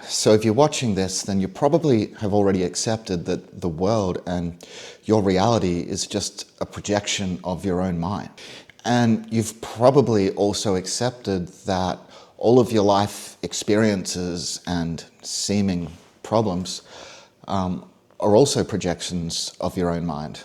So if you're watching this, then you probably have already accepted that the world and your reality is just a projection of your own mind. And you've probably also accepted that all of your life experiences and seeming problems are also projections of your own mind.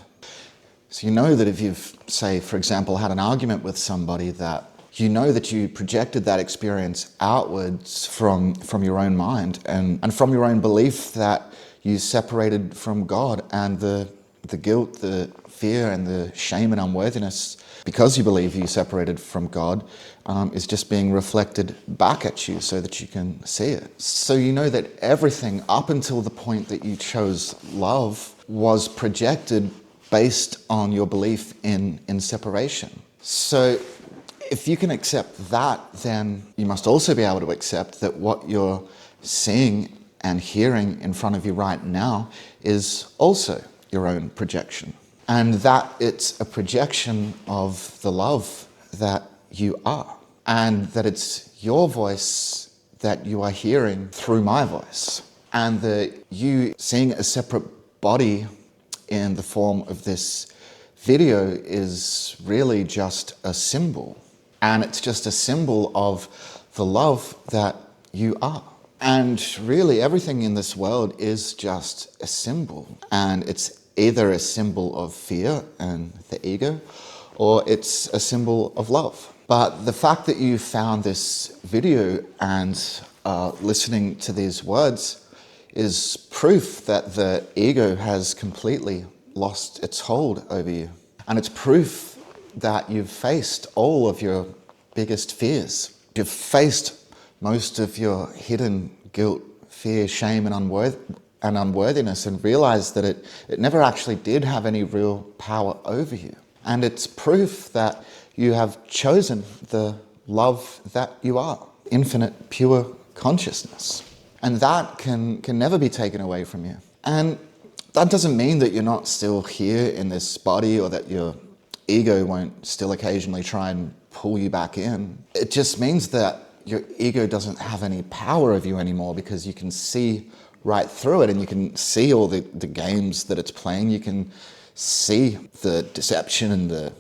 So you know that if you've, say, for example, had an argument with somebody, that you know that you projected that experience outwards from your own mind and from your own belief that you separated from God, and the guilt, the fear and the shame and unworthiness because you believe you separated from God is just being reflected back at you so that you can see it. So you know that everything up until the point that you chose love was projected based on your belief in separation. So if you can accept that, then you must also be able to accept that what you're seeing and hearing in front of you right now is also your own projection. And that it's a projection of the love that you are. And that it's your voice that you are hearing through my voice. And that you seeing a separate body in the form of this video is really just a symbol. And it's just a symbol of the love that you are. And really everything in this world is just a symbol. And it's either a symbol of fear and the ego, or it's a symbol of love. But the fact that you found this video and listening to these words is proof that the ego has completely lost its hold over you. And it's proof that you've faced all of your biggest fears. You've faced most of your hidden guilt, fear, shame and unworthiness, and realized that it never actually did have any real power over you. And it's proof that you have chosen the love that you are, infinite, pure consciousness. And that can never be taken away from you. And that doesn't mean that you're not still here in this body, or that your ego won't still occasionally try and pull you back in. It just means that your ego doesn't have any power over you anymore, because you can see right through it, and you can see all the games that it's playing. You can see the deception and the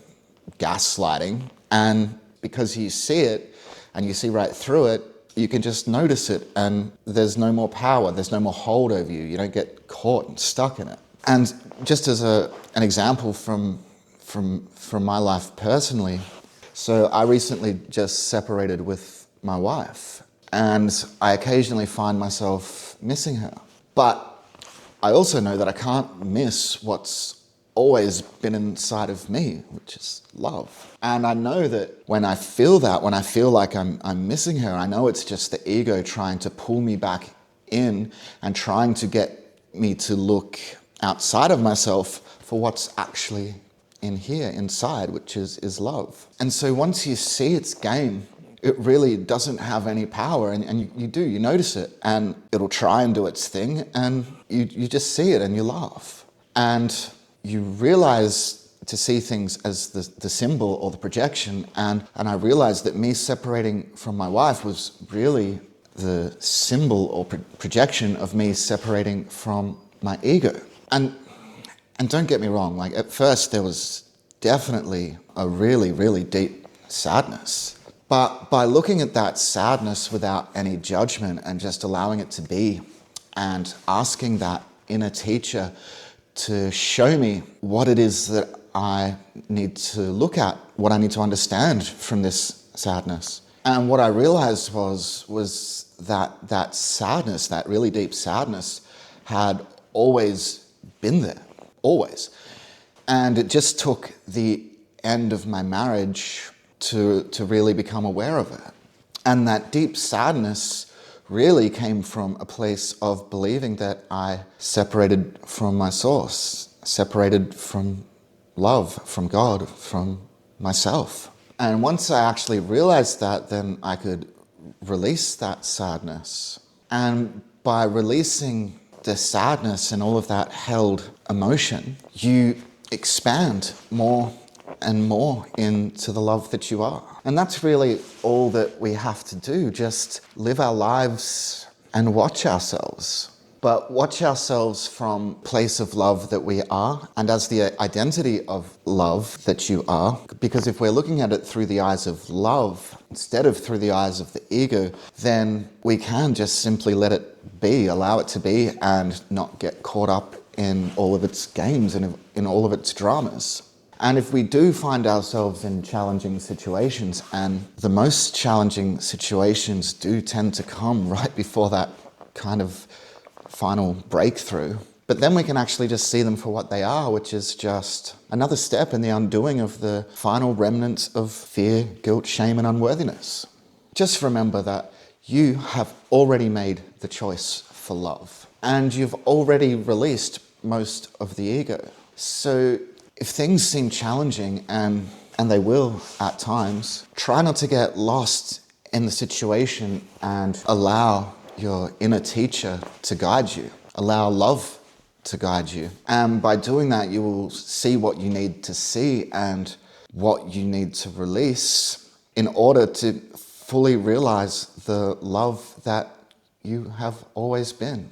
gaslighting. And because you see it and you see right through it, you can just notice it, and there's no more power, there's no more hold over you. You don't get caught and stuck in it. And just as an example from my life personally, so I recently just separated with my wife, and I occasionally find myself missing her. But I also know that I can't miss what's always been inside of me, which is love. And I know that when I feel that, when I feel like I'm missing her, I know it's just the ego trying to pull me back in and trying to get me to look outside of myself for what's actually in here, inside, which is love. And so once you see its game, it really doesn't have any power, and you notice it, and it'll try and do its thing, and you just see it and you laugh. And you realize to see things as the symbol or the projection, and I realized that me separating from my wife was really the symbol or projection of me separating from my ego. And don't get me wrong, like at first there was definitely a really, really deep sadness. But by looking at that sadness without any judgment and just allowing it to be, and asking that inner teacher to show me what it is that I need to look at, what I need to understand from this sadness. And what I realized was that sadness, that really deep sadness, had always been there, always. And it just took the end of my marriage to really become aware of it. And that deep sadness really came from a place of believing that I separated from my source, separated from love, from God, from myself. And once I actually realized that, then I could release that sadness. And by releasing the sadness and all of that held emotion, you expand more and more into the love that you are. And that's really all that we have to do, just live our lives and watch ourselves. But watch ourselves from place of love that we are, and as the identity of love that you are. Because if we're looking at it through the eyes of love, instead of through the eyes of the ego, then we can just simply let it be, allow it to be, and not get caught up in all of its games and in all of its dramas. And if we do find ourselves in challenging situations, and the most challenging situations do tend to come right before that kind of final breakthrough, but then we can actually just see them for what they are, which is just another step in the undoing of the final remnants of fear, guilt, shame, and unworthiness. Just remember that you have already made the choice for love, and you've already released most of the ego. So if things seem challenging, and they will at times, try not to get lost in the situation and allow your inner teacher to guide you. Allow love to guide you. And by doing that, you will see what you need to see and what you need to release in order to fully realize the love that you have always been.